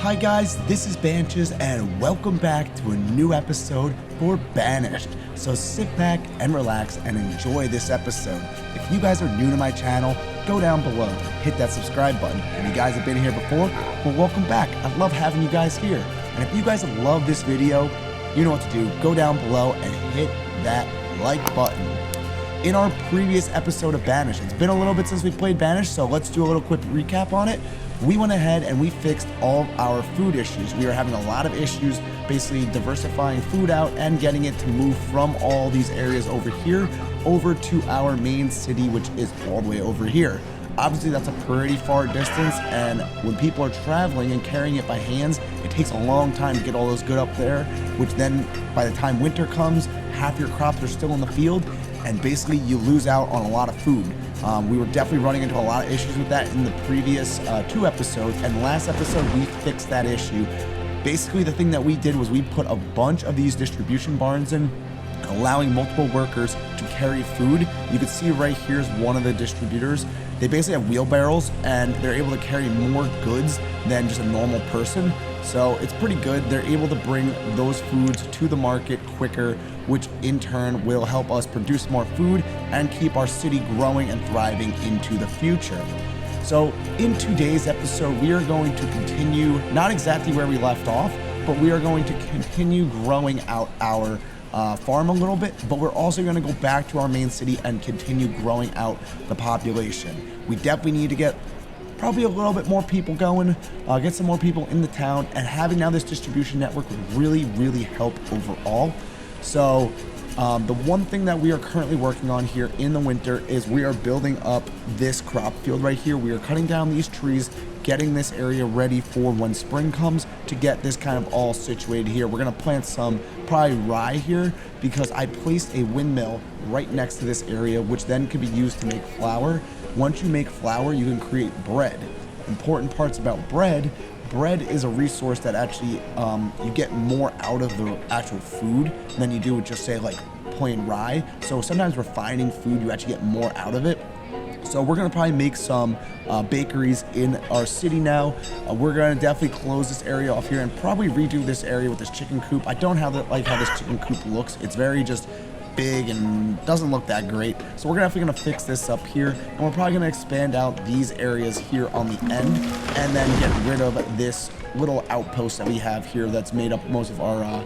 Hi guys, this is Banished and welcome back to a new episode for Banished. So sit back and relax and enjoy this episode. If you guys are new to my channel, go down below, hit that subscribe button. If you guys have been here before, well, welcome back. I love having you guys here. And if you guys love this video, you know what to do. Go down below and hit that like button. In our previous episode of Banished, it's been a little bit since we played Banished, so let's do a little quick recap on it. We went ahead and we fixed all of our food issues. We were having a lot of issues basically diversifying food out and getting it to move from all these areas over here over to our main city, which is all the way over here. Obviously that's a pretty far distance, and when people are traveling and carrying it by hands, it takes a long time to get all those goods up there, which then by the time winter comes, half your crops are still in the field, and basically you lose out on a lot of food. We were definitely running into a lot of issues with that in the previous two episodes, and last episode we fixed that issue. Basically the thing that we did was we put a bunch of these distribution barns in, allowing multiple workers to carry food. You can see right here is one of the distributors. They basically have wheelbarrows and they're able to carry more goods than just a normal person. So it's pretty good. They're able to bring those foods to the market quicker, which in turn will help us produce more food and keep our city growing and thriving into the future. So in today's episode, we are going to continue, not exactly where we left off, but we are going to continue growing out our farm a little bit, but we're also going to go back to our main city and continue growing out the population. We definitely need to get probably a little bit more people going, get some more people in the town, and having now this distribution network would really help overall. So the one thing that we are currently working on here in the winter is we are building up this crop field right here. We are cutting down these trees, getting this area ready for when spring comes to get this kind of all situated here. We're going to plant some probably rye here because I placed a windmill right next to this area, which then could be used to make flour. Once you make flour, you can create bread. Important parts about bread is a resource that actually you get more out of the actual food than you do with just say like plain rye. So sometimes refining food, you actually get more out of it. So we're going to probably make some bakeries in our city now. We're going to definitely close this area off here and probably redo this area with this chicken coop. I don't like how this chicken coop looks. It's very just big and doesn't look that great. So we're definitely going to fix this up here, and we're probably going to expand out these areas here on the end and then get rid of this little outpost that we have here that's made up most of our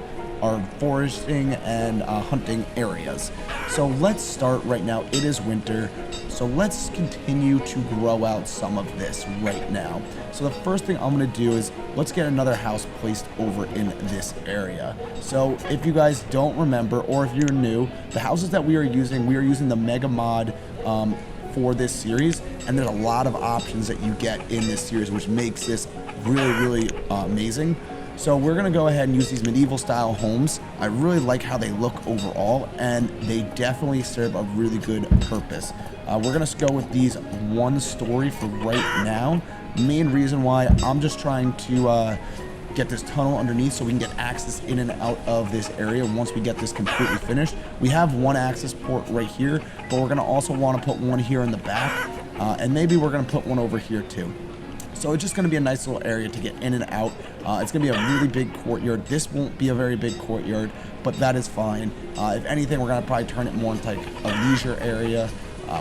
foresting and hunting areas. So let's start right now. It is winter, so let's continue to grow out some of this right now. So the first thing I'm going to do is let's get another house placed over in this area. So if you guys don't remember, or if you're new, the houses that we are using the MegaMod for this series, and there's a lot of options that you get in this series, which makes this really amazing. So we're going to go ahead and use these medieval style homes. I really like how they look overall, and they definitely serve a really good purpose. We're going to go with these one story for right now. Main reason why I'm just trying to get this tunnel underneath so we can get access in and out of this area once we get this completely finished. We have one access port right here, but we're going to also want to put one here in the back, and maybe we're going to put one over here too. So it's just going to be a nice little area to get in and out. It's going to be a really big courtyard. This won't be a very big courtyard, but that is fine. If anything, we're going to probably turn it more into like a leisure area,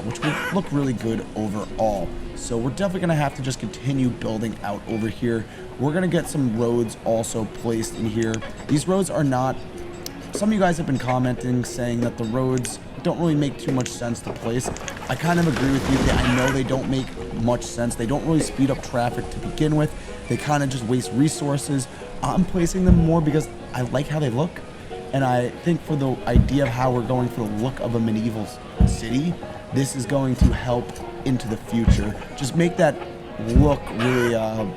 which would look really good overall. So we're definitely going to have to just continue building out over here. We're going to get some roads also placed in here. These roads are not... Some of you guys have been commenting saying that the roads don't really make too much sense to place. I kind of agree with you. I know they don't make much sense. They don't really speed up traffic to begin with. They kind of just waste resources. I'm placing them more because I like how they look. And I think for the idea of how we're going for the look of a medieval city, this is going to help into the future. Just make that look really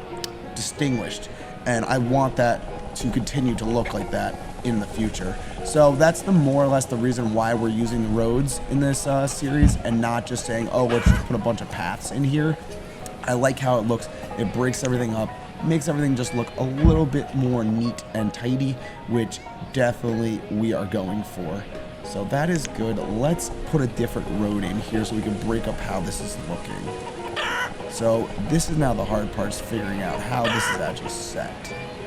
distinguished. And I want that to continue to look like that in the future. So that's more or less the reason why we're using roads in this series and not just saying, oh, let's just put a bunch of paths in here. I like how it looks. It breaks everything up, makes everything just look a little bit more neat and tidy, which definitely we are going for. So that is good. Let's put a different road in here so we can break up how this is looking. So this is now the hard part, is figuring out how this is actually set.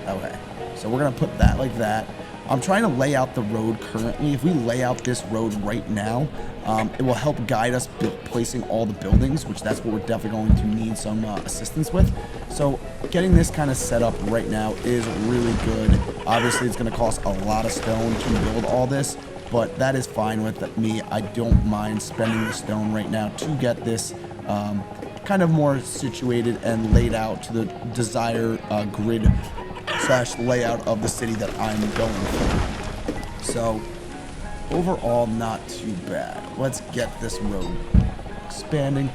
Okay, so we're gonna put that like that. I'm trying to lay out the road currently. If we lay out this road right now, it will help guide us placing all the buildings, which that's what we're definitely going to need some assistance with. So getting this kind of set up right now is really good. Obviously, it's going to cost a lot of stone to build all this, but that is fine with me. I don't mind spending the stone right now to get this kind of more situated and laid out to the desired grid / layout of the city that I'm going for. So overall, not too bad. Let's get this road expanding.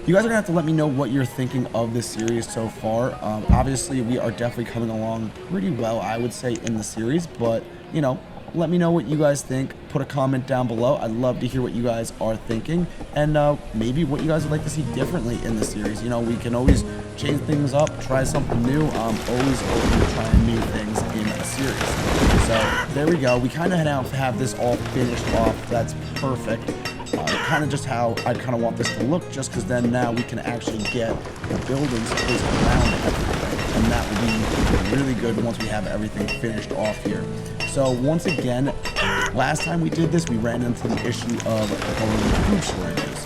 You guys are gonna have to let me know what you're thinking of this series so far. Obviously, we are definitely coming along pretty well, I would say, in the series, but you know, let me know what you guys think. Put a comment down below. I'd love to hear what you guys are thinking, and maybe what you guys would like to see differently in the series. You know, we can always change things up, try something new. Always open to trying new things in a series. So there we go. We kind of now have this all finished off. That's perfect. Kind of just how I kind of want this to look, just because then now we can actually get the buildings placed around everything, and that will be really good once we have everything finished off here. So once again, last time we did this, we ran into the issue of food shortages.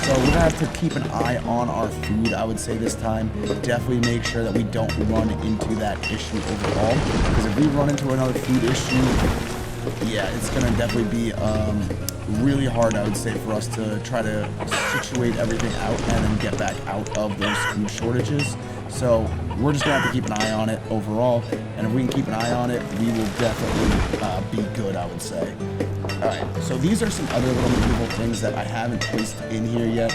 So we're gonna have to keep an eye on our food, I would say this time. Definitely make sure that we don't run into that issue overall, because if we run into another food issue, yeah, it's gonna definitely be really hard, I would say, for us to try to situate everything out and then get back out of those food shortages. So we're just gonna have to keep an eye on it overall, and if we can keep an eye on it, we will definitely be good, I would say. Alright, so these are some other little medieval things that I haven't placed in here yet.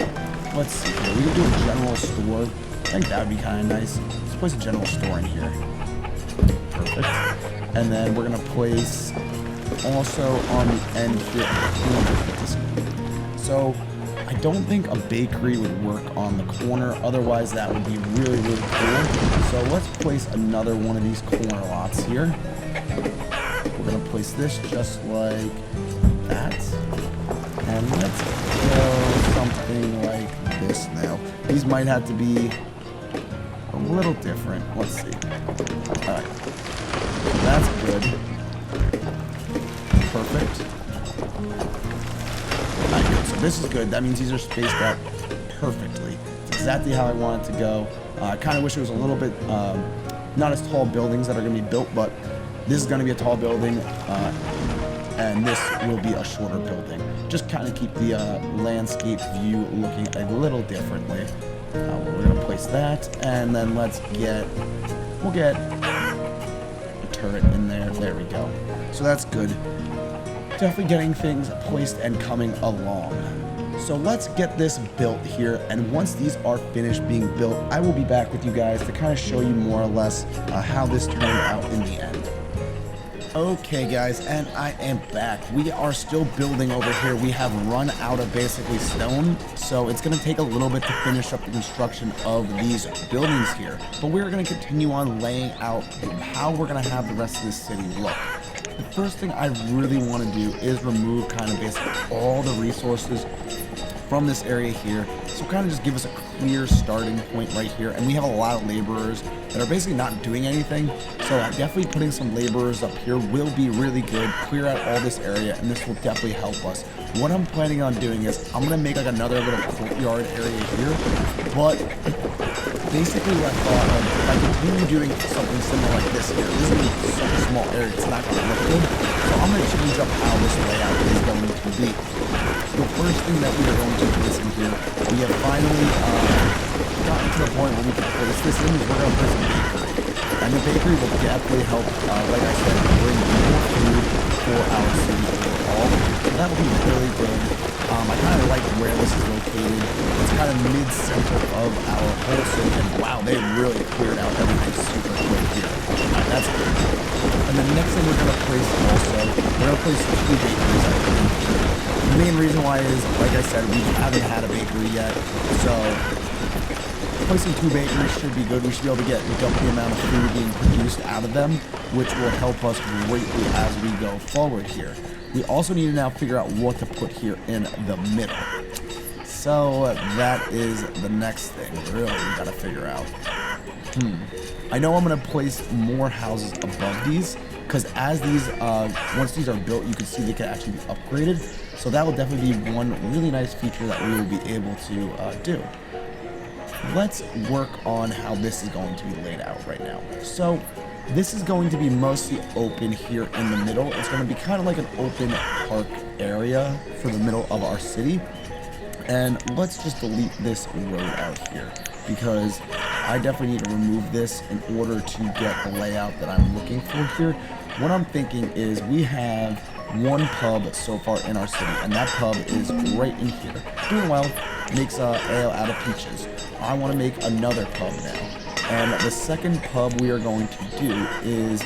Let's see here. We can do a general store. I think that would be kind of nice. Let's place a general store in here. Perfect. And then we're gonna place also on the end here. So I don't think a bakery would work on the corner, otherwise that would be really, really cool. So let's place another one of these corner lots here. We're gonna place this just like that. And let's go something like this now. These might have to be a little different. Let's see. Alright. So that's good. Perfect. Alright, good. So this is good. That means these are spaced out perfectly. It's exactly how I want it to go. I kind of wish it was a little bit, not as tall buildings that are going to be built, but this is going to be a tall building, and this will be a shorter building. Just kind of keep the landscape view looking a little differently. We're going to place that, and then we'll get a turret in there. There we go. So that's good. Definitely getting things placed and coming along. So let's get this built here, and once these are finished being built, I will be back with you guys to kind of show you more or less how this turned out in the end. Okay guys, and I am back. We are still building over here. We have run out of basically stone, so it's going to take a little bit to finish up the construction of these buildings here. But we're going to continue on laying out how we're going to have the rest of this city look. The first thing I really want to do is remove kind of basically all the resources from this area here. So kind of just give us a clear starting point right here. And we have a lot of laborers that are basically not doing anything. So definitely putting some laborers up here will be really good. Clear out all this area, and this will definitely help us. What I'm planning on doing is I'm going to make like another little courtyard area here. But basically what I thought of, if I continue doing something similar like this here, this is going to be such a small area, it's not going to look good. So I'm going to change up how this layout is going to be. The first thing that we are going to place in here, we have finally gotten to the point where we can place this in, is we're going to place a bakery. And the bakery will definitely help, like I said, bring more food for our city overall. So that will be really good. I kind of like where this is located. It's kind of mid-center of our whole city, and wow, they really cleared out everything super quick here. That's good. And the next thing we're going to place also, we're going to place 2 bakeries, I think. The main reason why is, like I said, we haven't had a bakery yet, so placing 2 bakeries should be good. We should be able to get double the amount of food being produced out of them, which will help us greatly as we go forward here. We also need to now figure out what to put here in the middle. So that is the next thing, really, we gotta figure out. I know I'm gonna place more houses above these, because as these, once these are built, you can see they can actually be upgraded. So that will definitely be one really nice feature that we will be able to do. Let's work on how this is going to be laid out right now. So this is going to be mostly open here in the middle. It's going to be kind of like an open park area for the middle of our city. And let's just delete this road out here, because I definitely need to remove this in order to get the layout that I'm looking for here. What I'm thinking is we have one pub so far in our city, and that pub is right in here. Doing well, makes ale out of peaches. I want to make another pub now. And the second pub we are going to do is,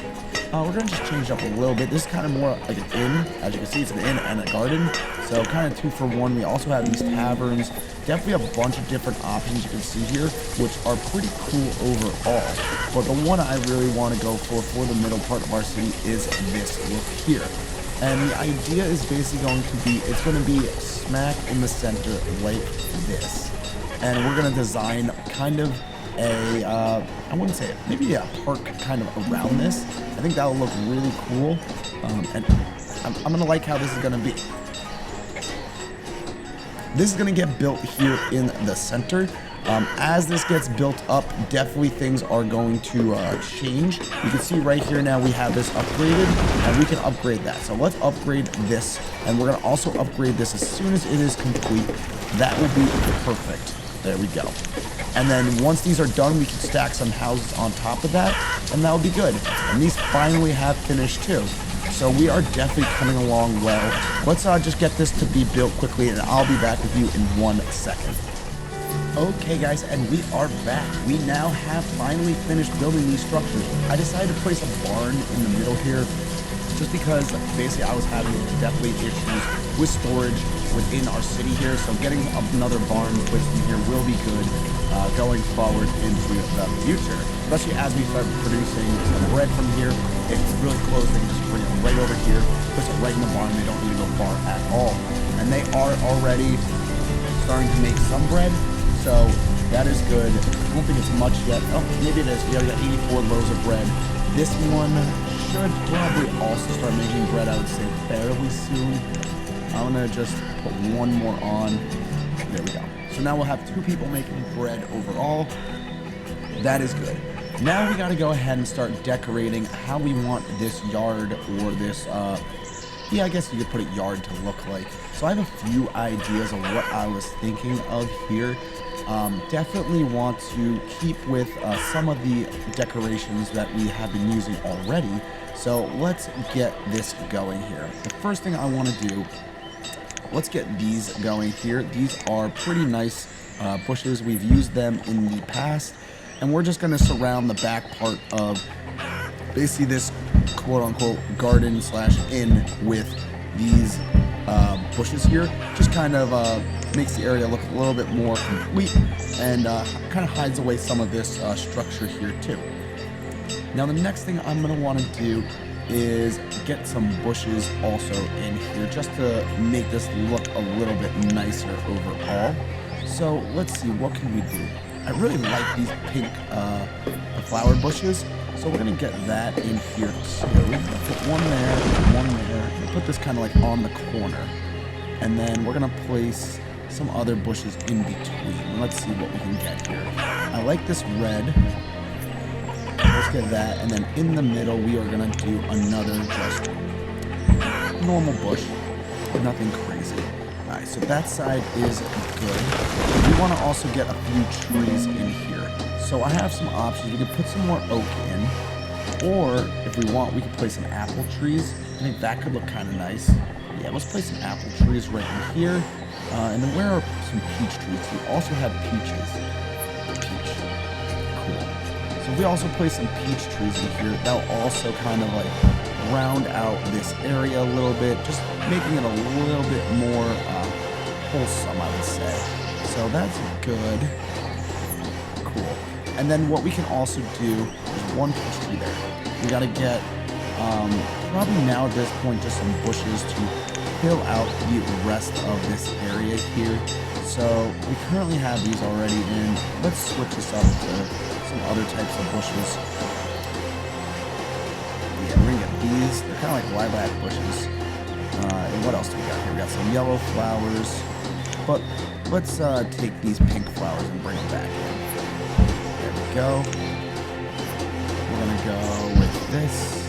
we're going to just change it up a little bit. This is kind of more like an inn. As you can see, it's an inn and a garden. So kind of 2 for 1. We also have these taverns. Definitely a bunch of different options you can see here, which are pretty cool overall. But the one I really want to go for the middle part of our city is this look here. And the idea is basically going to be, it's going to be smack in the center like this. And we're going to design kind of a, I wouldn't say it, maybe a park kind of around this. I think that'll look really cool. And I'm going to like how this is going to be. This is going to get built here in the center. As this gets built up, definitely things are going to change. You can see right here now we have this upgraded, and we can upgrade that. So let's upgrade this, and we're going to also upgrade this as soon as it is complete. That will be perfect. There we go. And then once these are done, we can stack some houses on top of that, and that'll be good. And these finally have finished too. So we are definitely coming along well. Let's just get this to be built quickly, and I'll be back with you in 1 second. Okay guys, and we are back. We now have finally finished building these structures. I decided to place a barn in the middle here, just because basically I was having definitely issues with storage within our city here. So getting another barn placed in here will be good going forward into the future. Especially as we start producing some bread from here. It's really close. They can just bring it right over here, push it right in the barn. They don't need to go far at all. And they are already starting to make some bread. So that is good. I don't think it's much yet. Oh, maybe it is. Yeah, we got 84 loaves of bread. This one should probably also start making bread, I would say, fairly soon. I'm going to just put one more on. There we go. So now we'll have 2 people making bread overall. That is good. Now we got to go ahead and start decorating how we want this yard or this, yeah, I guess you could put it yard to look like. So I have a few ideas of what I was thinking of here. Definitely want to keep with some of the decorations that we have been using already. So let's get this going here. The first thing I want to do, let's get these going here. These are pretty nice bushes. We've used them in the past, and we're just going to surround the back part of basically this quote-unquote garden slash inn with these bushes here. Just kind of makes the area look a little bit more complete, and kind of hides away some of this structure here too. Now the next thing I'm going to want to do is get some bushes also in here, just to make this look a little bit nicer overall. So let's see, what can we do? I really like these pink flower bushes, so we're going to get that in here too. Put one there, one there. We'll put this kind of like on the corner, and then we're going to place some other bushes in between. Let's see what we can get here. I like this red. Let's get that, and then in the middle we are going to do another just normal bush, nothing crazy. Alright, so that side is good. We want to also get a few trees in here. So I have some options. We can put some more oak in, or if we want, we can place some apple trees. I think that could look kind of nice. Yeah, let's place some apple trees right in here. And then where are some peach trees? We also have peaches. Peach. Cool. So if we also place some peach trees in here, that'll also kind of like round out this area a little bit, just making it a little bit more wholesome, I would say. So that's good. Cool. And then what we can also do is one peach tree there. We got to get, probably now at this point, just some bushes to fill out the rest of this area here. So we currently have these already in. Let's switch this up to some other types of bushes. Yeah, we're gonna get these. They're kind of like lilac bushes. And what else do we got here? We got some yellow flowers. But let's take these pink flowers and bring them back in. There we go. We're gonna go with this,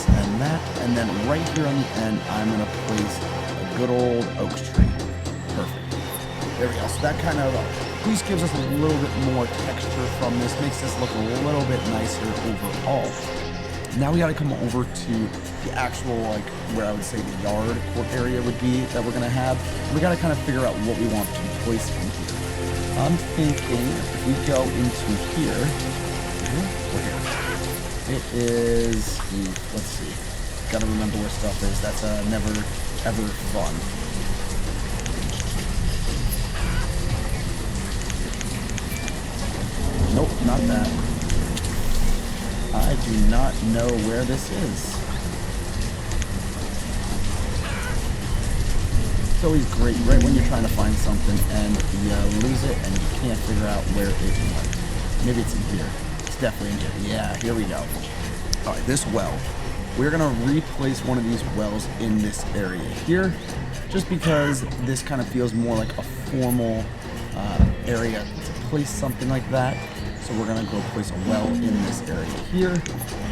and that, and then right here on the end, I'm gonna place a good old oak tree. Perfect. There we go. So that kind of at least gives us a little bit more texture from this, makes this look a little bit nicer overall. Now we gotta come over to the actual, like, where I would say the yard court area would be that we're gonna have. We gotta kind of figure out what we want to place in here. I'm thinking if we go into here, it is, let's see, gotta remember where stuff is. That's never ever fun. Nope, not that. I do not know where this is. It's always great right when you're trying to find something and you lose it and you can't figure out where it went. Maybe it's in here. It's definitely in here. Yeah, here we go. Alright, this well. We're going to replace one of these wells in this area here, just because this kind of feels more like a formal area to place something like that. So we're going to go place a well in this area here.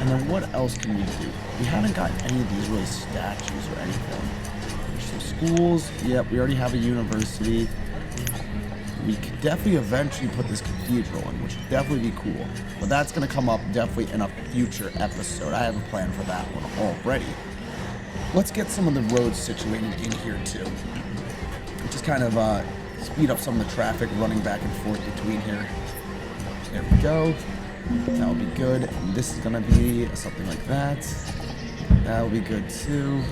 And then what else can we do? We haven't got any of these really statues or anything. There's some schools. Yep, we already have a university. We could definitely eventually put this cathedral in, which would definitely be cool. But that's going to come up definitely in a future episode. I have a plan for that one already. Let's get some of the roads situated in here too. Just kind of speed up some of the traffic running back and forth between here. There we go. That'll be good. And this is going to be something like that. That'll be good too.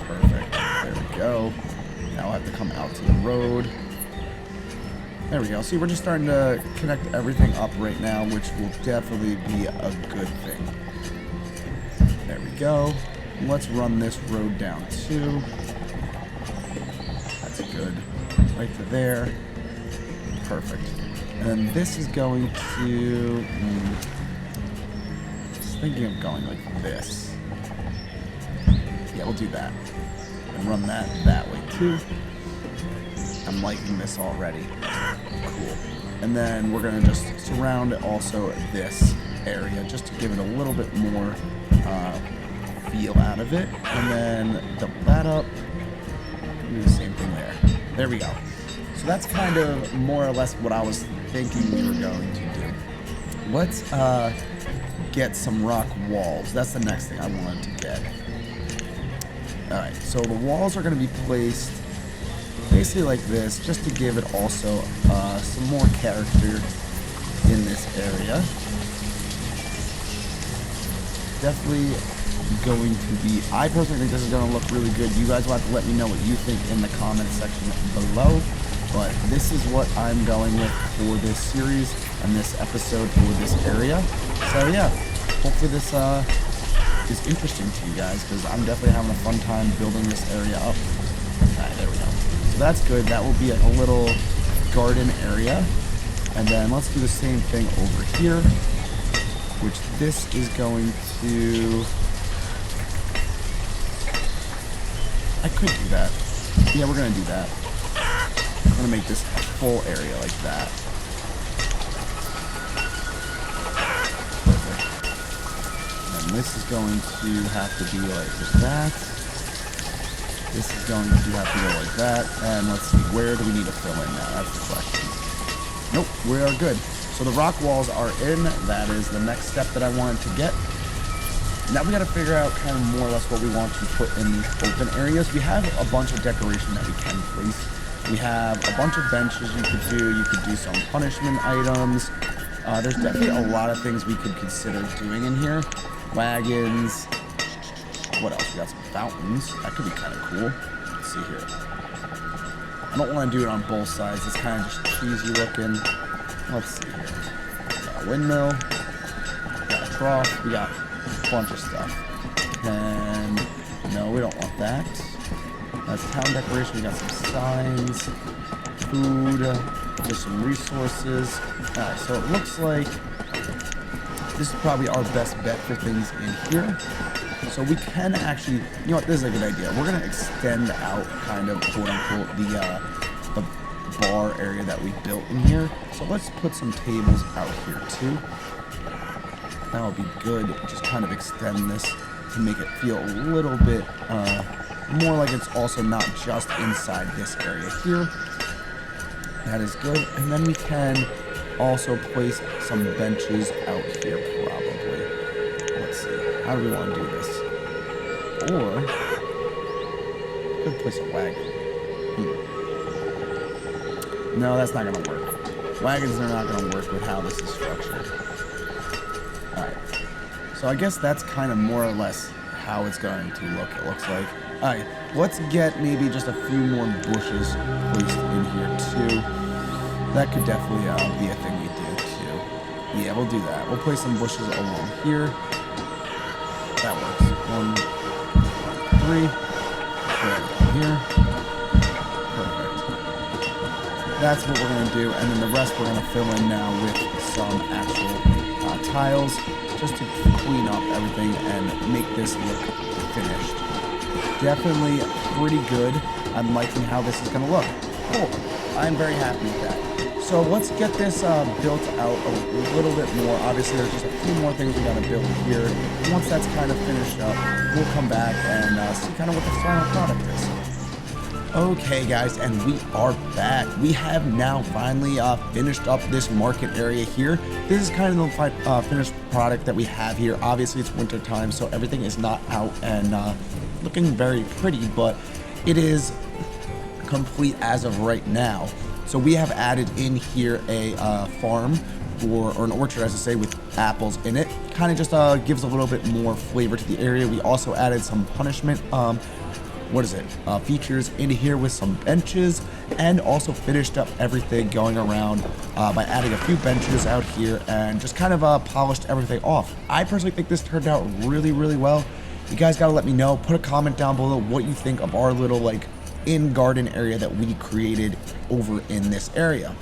Perfect. There we go. Now I'll have to come out to the road. There we go. See, we're just starting to connect everything up right now, which will definitely be a good thing. There we go. Let's run this road down too. That's good. Right to there. Perfect. And then this is going to... just thinking of going like this. Yeah, we'll do that. And run that way too. I'm liking this already. Cool. And then we're going to just surround also this area just to give it a little bit more feel out of it. And then double that up. Do the same thing there. There we go. So that's kind of more or less what I was thinking we were going to do. Let's get some rock walls. That's the next thing I wanted to get. Alright, so the walls are going to be placed basically like this, just to give it also some more character in this area. Definitely going to be, I personally think this is going to look really good. You guys will have to let me know what you think in the comment section below. But this is what I'm going with for this series and this episode for this area. So yeah, hopefully this is interesting to you guys, because I'm definitely having a fun time building this area up. Alright, there we go. So that's good. That will be a little garden area. And then let's do the same thing over here, which this is going to... I could do that. Yeah, we're going to do that. I'm going to make this a full area like that. Perfect. And this is going to have to be like that. This is going to have to go like that. And let's see, where do we need to fill in now? That's the question. Nope, we are good. So the rock walls are in. That is the next step that I wanted to get. Now we got to figure out kind of more or less what we want to put in these open areas. We have a bunch of decoration that we can place. We have a bunch of benches you could do. You could do some punishment items. There's definitely a lot of things we could consider doing in here. Wagons. What else? We got some fountains. That could be kind of cool. Let's see here. I don't want to do it on both sides. It's kind of just cheesy looking. Let's see here. We got a windmill. We got a trough. We got a bunch of stuff. can, no, we don't want that. Town decoration, we got some signs, food, just some resources. Alright, so it looks like this is probably our best bet for things in here. So we can actually, you know what, this is a good idea. We're going to extend out kind of, quote unquote, the bar area that we built in here. So let's put some tables out here too. That would be good. Just kind of extend this to make it feel a little bit more like it's also not just inside this area here. That is good. And then we can also place some benches out here probably. Let's see. How do we want to do this? Or could place a wagon. No, that's not going to work. Wagons are not going to work with how this is structured. Alright. So I guess that's kind of more or less how it's going to look, it looks like. Alright, let's get maybe just a few more bushes placed in here too. That could definitely be a thing we do too. Yeah, we'll do that. We'll place some bushes along here. That works. 1, 3. Right here. Perfect. That's what we're going to do, and then the rest we're going to fill in now with some actual tiles, just to clean up everything and make this look finished. Definitely pretty good. I'm liking how this is going to look. Cool. I'm very happy with that. So let's get this built out a little bit more. Obviously, there's just a few more things we got to build here. Once that's kind of finished up, we'll come back and see kind of what the final product is. Okay guys, and we are back. We have now finally finished up this market area here. This is kind of the finished product that we have here. Obviously it's winter time, so everything is not out and looking very pretty, but it is complete as of right now. So we have added in here a farm, or an orchard, as I say, with apples in it. Kind of just gives a little bit more flavor to the area. We also added some punishment features in here with some benches, and also finished up everything going around by adding a few benches out here and just kind of polished everything off. I personally think this turned out really, really well. You guys gotta let me know. Put a comment down below what you think of our little in garden area that we created over in this area.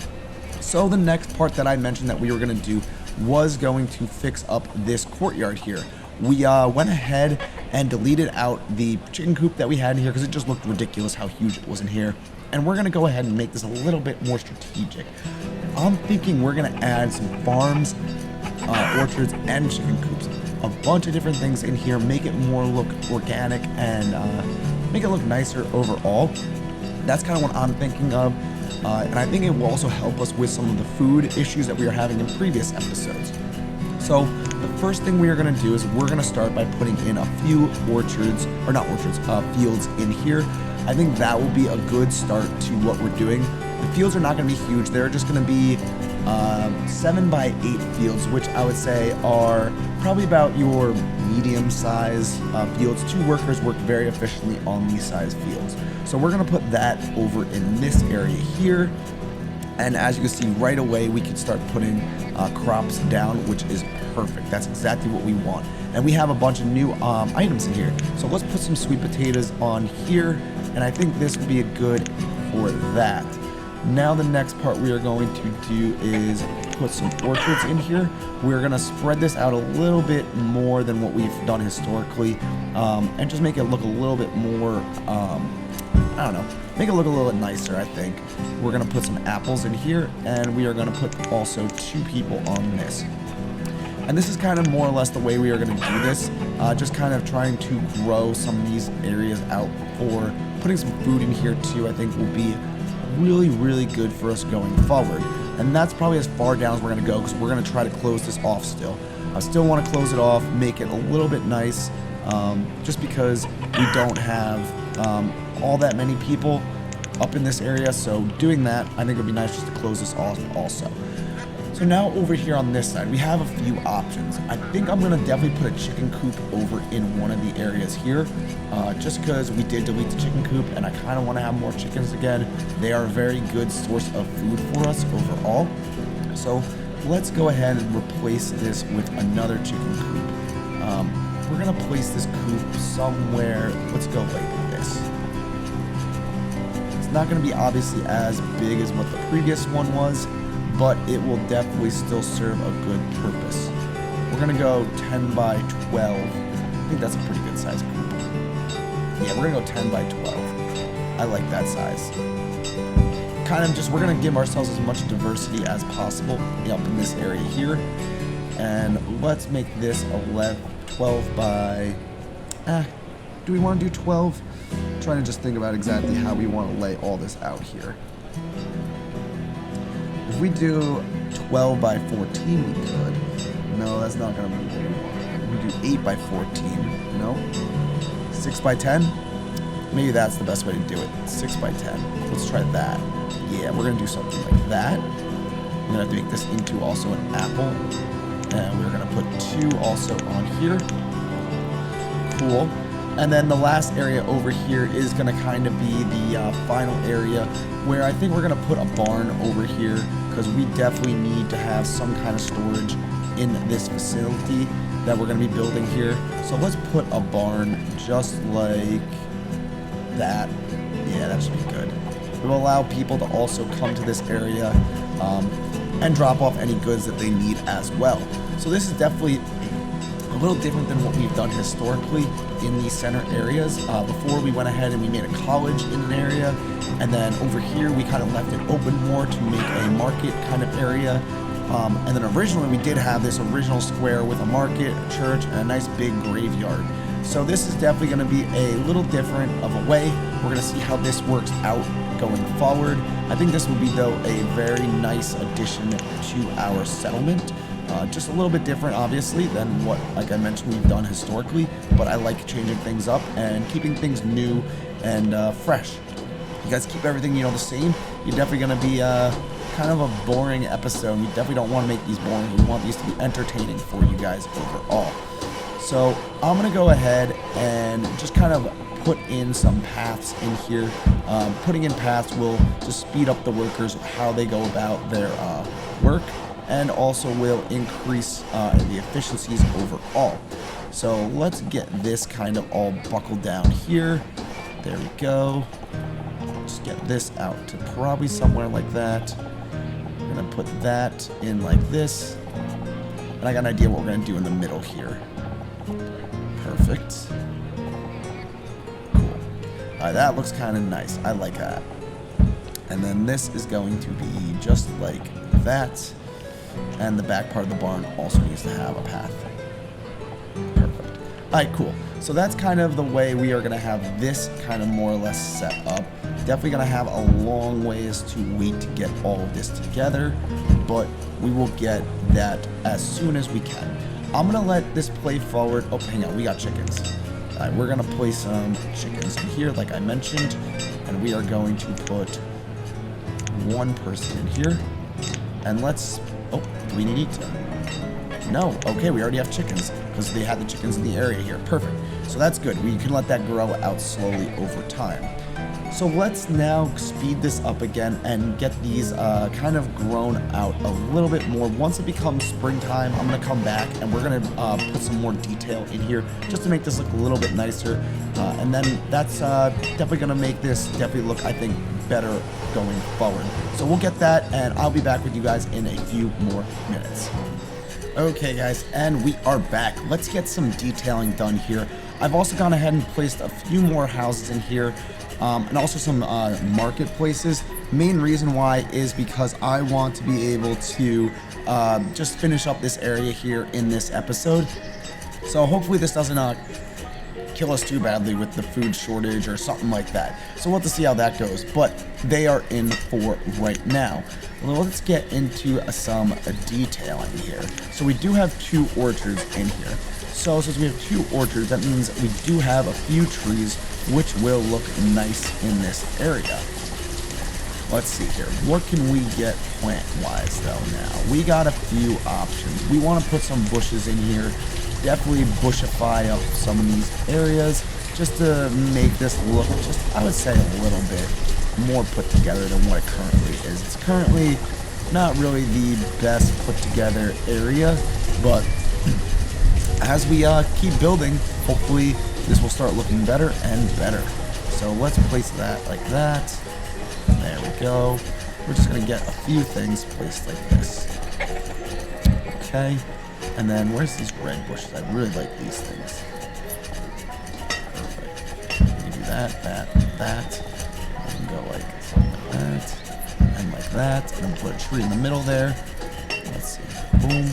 So the next part that I mentioned that we were gonna do was going to fix up this courtyard here. We went ahead and deleted out the chicken coop that we had in here because it just looked ridiculous how huge it was in here. And we're going to go ahead and make this a little bit more strategic. I'm thinking we're going to add some farms, orchards, and chicken coops. A bunch of different things in here, make it more look organic and make it look nicer overall. That's kind of what I'm thinking of. And I think it will also help us with some of the food issues that we are having in previous episodes. So the first thing we are going to do is we're going to start by putting in a few fields in here. I think that will be a good start to what we're doing. The fields are not going to be huge. They're just going to be 7 by 8 fields, which I would say are probably about your medium size fields. 2 workers work very efficiently on these size fields. So we're going to put that over in this area here. And as you can see right away, we can start putting crops down, which is perfect. That's exactly what we want. And we have a bunch of new items in here. So let's put some sweet potatoes on here. And I think this would be good for that. Now the next part we are going to do is put some orchards in here. We're going to spread this out a little bit more than what we've done historically. And just make it look a little bit more, I don't know. Make it look a little bit nicer, I think. We're going to put some apples in here, and we are going to put also 2 people on this. And this is kind of more or less the way we are going to do this. Just kind of trying to grow some of these areas out for putting some food in here too, I think will be really, really good for us going forward. And that's probably as far down as we're going to go because we're going to try to close this off still. I still want to close it off, make it a little bit nice, just because we don't have all that many people up in this area, so doing that I think it would be nice just to close this off also. So now over here on this side we have a few options. I think I'm going to definitely put a chicken coop over in one of the areas here, just because we did delete the chicken coop and I kind of want to have more chickens again. They are a very good source of food for us overall. So let's go ahead and replace this with another chicken coop. we're gonna place this coop somewhere. Let's go like this. It's not gonna be obviously as big as what the previous one was, but it will definitely still serve a good purpose. We're gonna go 10 by 12. I think that's a pretty good size coop. Yeah, we're gonna go 10 by 12. I like that size. Kind of just, we're gonna give ourselves as much diversity as possible up in this area here. And let's make this 12 by, do we want to do 12? I'm trying to just think about exactly how we want to lay all this out here. If we do 12 by 14, we could. No, that's not going to be what we want. We do 8 by 14. No. 6 by 10? Maybe that's the best way to do it. 6 by 10. Let's try that. Yeah, we're going to do something like that. We're going to have to make this into also an apple. And we're going to put 2 also on here. Cool. And then the last area over here is going to kind of be the final area where I think we're going to put a barn over here because we definitely need to have some kind of storage in this facility that we're going to be building here. So let's put a barn just like that. Yeah, that should be good. It will allow people to also come to this area and drop off any goods that they need as well. So this is definitely a little different than what we've done historically in these center areas. Before we went ahead and we made a college in an area, and then over here we kind of left it open more to make a market kind of area. And then originally we did have this original square with a market, a church, and a nice big graveyard. So this is definitely going to be a little different of a way. We're going to see how this works out going forward. I think this will be, though, a very nice addition to our settlement. Just a little bit different, obviously, than what, like I mentioned, we've done historically. But I like changing things up and keeping things new and fresh. You guys keep everything, the same, you're definitely going to be kind of a boring episode. We definitely don't want to make these boring. We want these to be entertaining for you guys overall. So I'm going to go ahead and just kind of put in some paths in here. Putting in paths will just speed up the workers, how they go about their work, and also will increase the efficiencies overall. So let's get this kind of all buckled down here. There we go. Just get this out to probably somewhere like that. I'm going to put that in like this. And I got an idea what we're going to do in the middle here. Perfect. Cool. Alright, that looks kind of nice. I like that. And then this is going to be just like that. And the back part of the barn also needs to have a path. Perfect. Alright, cool. So that's kind of the way we are going to have this kind of more or less set up. Definitely going to have a long ways to wait to get all of this together, but we will get that as soon as we can. I'm going to let this play forward. Oh, hang on. We got chickens. All right, we're going to place some chickens in here, like I mentioned, and we are going to put one person in here. And let's... Oh, do we need to? No. Okay, we already have chickens because they had the chickens in the area here. Perfect. So that's good. We can let that grow out slowly over time. So let's now speed this up again and get these kind of grown out a little bit more. Once it becomes springtime, I'm going to come back and we're going to put some more detail in here just to make this look a little bit nicer. And then that's definitely going to make this definitely look, I think, better going forward. So we'll get that and I'll be back with you guys in a few more minutes. Okay, guys, and we are back. Let's get some detailing done here. I've also gone ahead and placed a few more houses in here. And also some marketplaces. Main reason why is because I want to be able to just finish up this area here in this episode. So hopefully this doesn't kill us too badly with the food shortage or something like that. So we'll have to see how that goes, but they are in for right now. Well, let's get into some detailing here. So we do have 2 orchards in here. So since we have 2 orchards, that means we do have a few trees which will look nice in this area. Let's see here. What can we get plant-wise, though, now? We got a few options. We want to put some bushes in here. Definitely bushify up some of these areas just to make this look just, I would say, a little bit more put together than what it currently is. It's currently not really the best put together area, but as we keep building, hopefully this will start looking better and better. So let's place that like that. There we go. We're just going to get a few things placed like this. Okay. And then where's these red bushes? I really like these things. Perfect. We can do that, that. We can go like something like that. And like that. And then put a tree in the middle there. Let's see. Boom.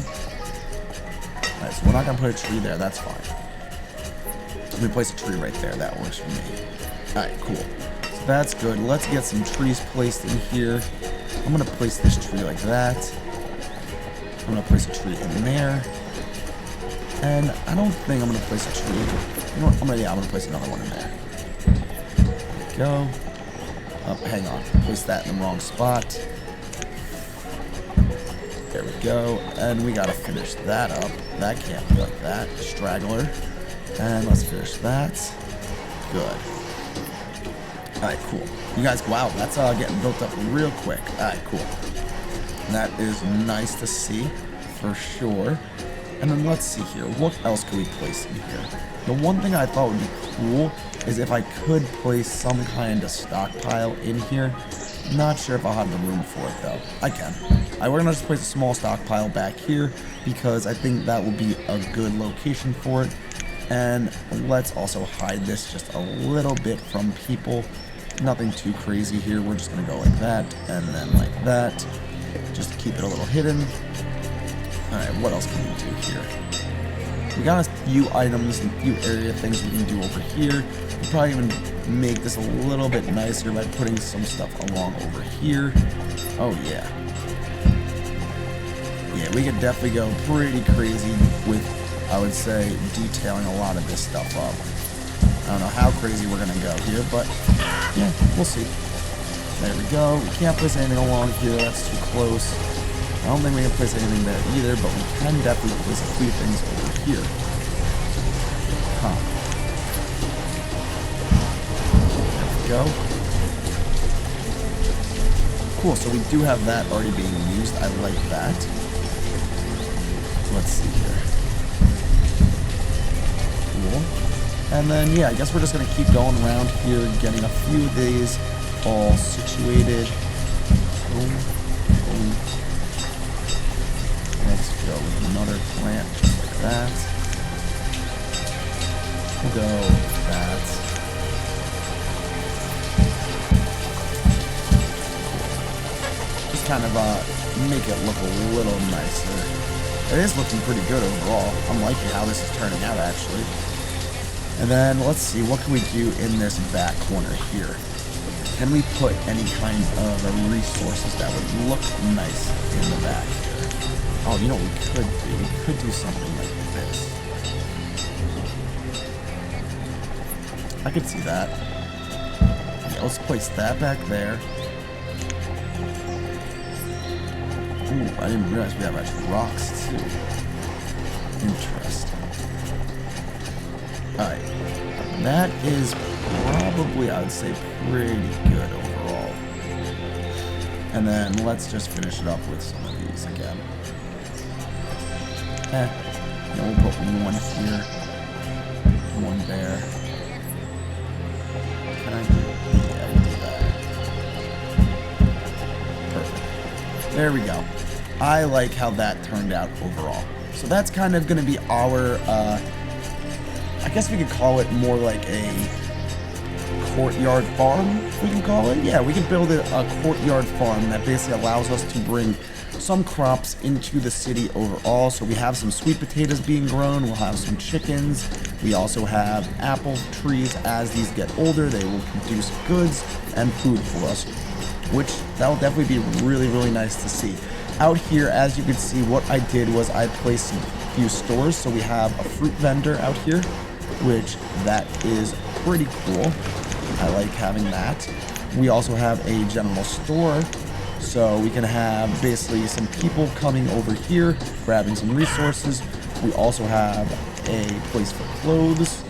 Alright, so we're not going to put a tree there. That's fine. Let me place a tree right there. That works for me. Alright, cool. So that's good. Let's get some trees placed in here. I'm going to place this tree like that. I'm going to place a tree in there. And I don't think I'm going to place a tree. You know what? I'm going to place another one in there. There we go. Oh, hang on. Place that in the wrong spot. There we go. And we got to finish that up. That can't be like that. Straggler. And let's finish that. Good. Alright, cool. You guys, wow, that's getting built up real quick. Alright, cool. That is nice to see, for sure. And then let's see here. What else can we place in here? The one thing I thought would be cool is if I could place some kind of stockpile in here. Not sure if I'll have the room for it, though. I can. We're going to just place a small stockpile back here because I think that will be a good location for it. And let's also hide this just a little bit from people. Nothing too crazy here. We're just going to go like that and then like that. Just to keep it a little hidden. Alright, what else can we do here? We got a few items and a few area things we can do over here. We'll probably even make this a little bit nicer by putting some stuff along over here. Oh yeah. Yeah, we could definitely go pretty crazy with, I would say, detailing a lot of this stuff up. I don't know how crazy we're gonna go here, but yeah, we'll see. There we go. We can't place anything along here. That's too close. I don't think we can place anything there either, but we can definitely place a few things over here. Huh. There we go. Cool, so we do have that already being used. I like that. Let's see here. Cool. And then, yeah, I guess we're just going to keep going around here, getting a few of these all situated. Boom, boom. Let's go with another plant just like that. We'll go with that. Just kind of make it look a little nicer. It is looking pretty good overall. I'm liking how this is turning out, actually. And then let's see, what can we do in this back corner here? Can we put any kind of resources that would look nice in the back here? Oh, you know what we could do? We could do something like this. I could see that. Okay, let's place that back there. Ooh, I didn't realize we have actual rocks too. Interesting. Alright. That is probably, I would say, pretty good overall. And then let's just finish it up with some of these again. We'll put one here, one there. Can I do? Yeah, we'll do that. Perfect. There we go. I like how that turned out overall. So that's kind of going to be our, I guess we could call it more like a courtyard farm, we can call it. Yeah, we can build a courtyard farm that basically allows us to bring some crops into the city overall. So we have some sweet potatoes being grown, we'll have some chickens, we also have apple trees. As these get older, they will produce goods and food for us, which that will definitely be really, really nice to see. Out here, as you can see, what I did was I placed a few stores. So we have a fruit vendor out here, which that is pretty cool. I like having that. We also have a general store, so we can have basically some people coming over here, grabbing some resources. We also have a place for clothes.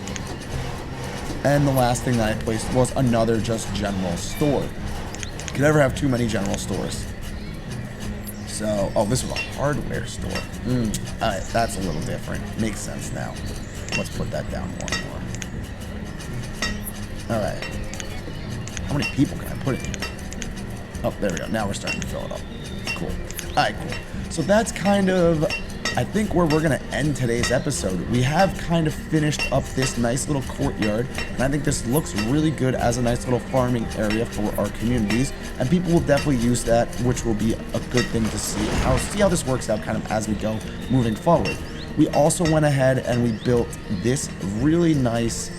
And the last thing that I placed was another just general store. You can never have too many general stores. So, oh, this was a hardware store. All right, that's a little different. Makes sense now. Let's put that down more and more. All right. How many people can I put in here? Oh, there we go. Now we're starting to fill it up. Cool. All right, cool. So that's kind of, I think, where we're going to end today's episode. We have kind of finished up this nice little courtyard, and I think this looks really good as a nice little farming area for our communities, and people will definitely use that, which will be a good thing to see how this works out kind of as we go moving forward. We also went ahead and we built this really nice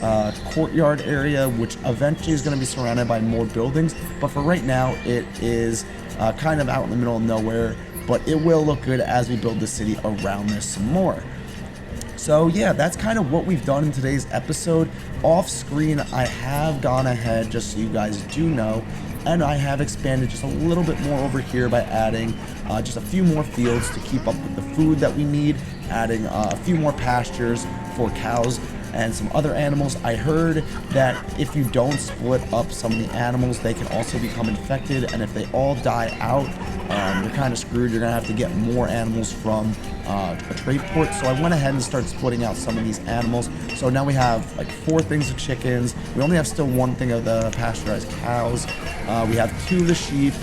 courtyard area, which eventually is going to be surrounded by more buildings, but for right now it is kind of out in the middle of nowhere, but it will look good as we build the city around this some more. So yeah, that's kind of what we've done in today's episode. Off screen, I have gone ahead, just so you guys do know, and I have expanded just a little bit more over here by adding just a few more fields to keep up with the food that we need, adding a few more pastures for cows and some other animals. I heard that if you don't split up some of the animals, they can also become infected, and if they all die out, you're kind of screwed. You're gonna have to get more animals from a trade port. So I went ahead and started splitting out some of these animals. So now we have like 4 things of chickens. We only have still 1 thing of the pasteurized cows. We have 2 of the sheep,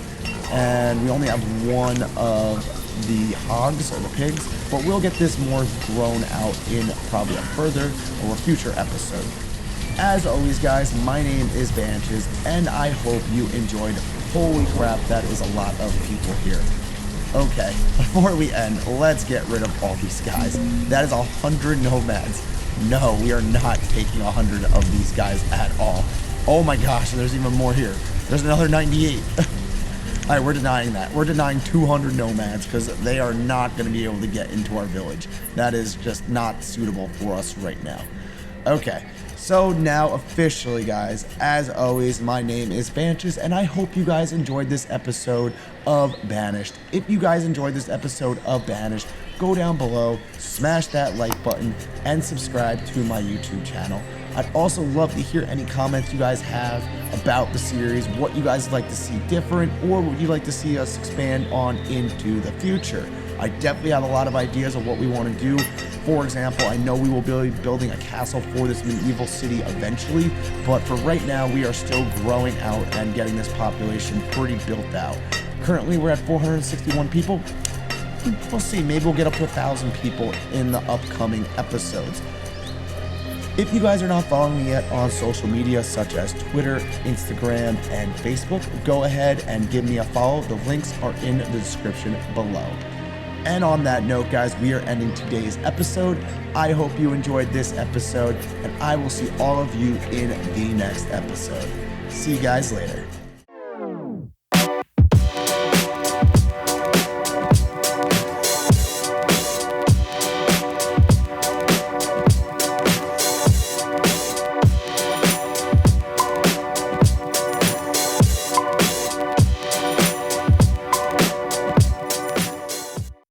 and we only have 1 of the hogs or the pigs, but we'll get this more grown out in probably a further or a future episode. As always, guys, my name is Banished, and I hope you enjoyed. Holy crap, that is a lot of people here. Okay, before we end, let's get rid of all these guys. That is 100 nomads. No, we are not taking 100 of these guys at all. Oh my gosh, there's even more here. There's another 98. All right, we're denying that. We're denying 200 nomads because they are not going to be able to get into our village. That is just not suitable for us right now. Okay, so now officially, guys, as always, my name is Banished, and I hope you guys enjoyed this episode of Banished. If you guys enjoyed this episode of Banished, go down below, smash that like button, and subscribe to my YouTube channel. I'd also love to hear any comments you guys have about the series, what you guys would like to see different, or would you like to see us expand on into the future. I definitely have a lot of ideas of what we want to do. For example, I know we will be building a castle for this medieval city eventually, but for right now, we are still growing out and getting this population pretty built out. Currently, we're at 461 people. We'll see, maybe we'll get up to 1,000 people in the upcoming episodes. If you guys are not following me yet on social media such as Twitter, Instagram, and Facebook, go ahead and give me a follow. The links are in the description below. And on that note, guys, we are ending today's episode. I hope you enjoyed this episode, and I will see all of you in the next episode. See you guys later.